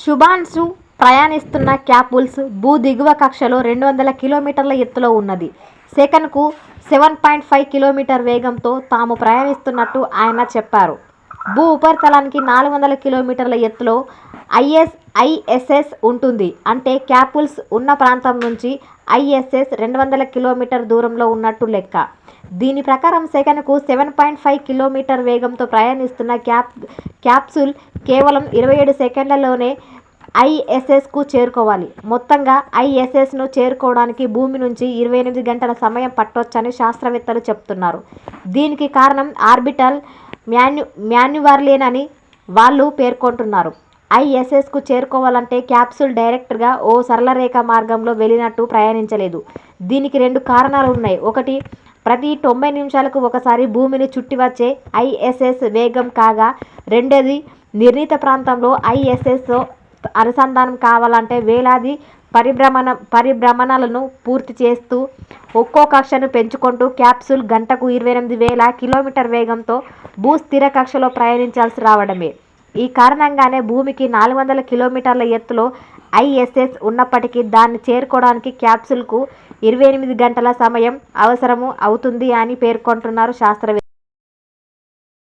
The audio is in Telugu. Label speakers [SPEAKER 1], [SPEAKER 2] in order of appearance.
[SPEAKER 1] శుభాంశు ప్రయాణిస్తున్న క్యాప్సూల్ భూ దిగువ కక్షలో 200 కిలోమీటర్ల ఎత్తులో ఉన్నది. సెకనుకు 7.5 కిలోమీటర్ల వేగంతో తాము ప్రయాణిస్తున్నట్టు ఆయన చెప్పారు. భూ ఉపరితలానికి 400 కిలోమీటర్ల ఎత్తులో ఐఎస్ఎస్ ఉంటుంది. అంటే క్యాప్సూల్ ఉన్న ప్రాంతం నుంచి ఐఎస్ఎస్ 200 కిలోమీటర్ల దూరంలో ఉన్నట్టు లెక్క. దీని ప్రకారం సెకనుకు 7.5 కిలోమీటర్ల వేగంతో ప్రయాణిస్తున్న క్యాప్సూల్ కేవలం 27 సెకండ్లలోనే ఐఎస్ఎస్కు చేరుకోవాలి. మొత్తంగా ఐఎస్ఎస్ను చేరుకోవడానికి భూమి నుంచి 28 గంటల సమయం పట్టొచ్చని శాస్త్రవేత్తలు చెబుతున్నారు. దీనికి కారణం ఆర్బిటల్ మాన్యువర్లేనని వాళ్ళు పేర్కొంటున్నారు. ఐఎస్ఎస్కు చేరుకోవాలంటే క్యాప్సూల్ డైరెక్ట్గా ఓ సరళరేఖ మార్గంలో వెళ్ళినట్టు ప్రయాణించలేదు. దీనికి 2 కారణాలు ఉన్నాయి. ఒకటి, ప్రతి 90 నిమిషాలకు ఒకసారి భూమిని చుట్టి వచ్చే ఐఎస్ఎస్ వేగం కాగా, రెండోది నిర్ణీత ప్రాంతంలో ఐఎస్ఎస్తో అనుసంధానం కావాలంటే వేలాది పరిభ్రమణలను పూర్తి చేస్తూ ఒక్కో కక్షను పెంచుకుంటూ క్యాప్సూల్ గంటకు 28,000 కిలోమీటర్ల వేగంతో భూస్థిర కక్షలో ప్రయాణించాల్సి రావడమే. ఈ కారణంగానే భూమికి 400 కిలోమీటర్ల ఎత్తులో ఐఎస్ఎస్ ఉన్నప్పటికీ దాన్ని చేరుకోవడానికి క్యాప్సూల్కు 28 గంటల సమయం అవసరం అవుతుంది అని పేర్కొంటున్నారు శాస్త్రవేత్తలు.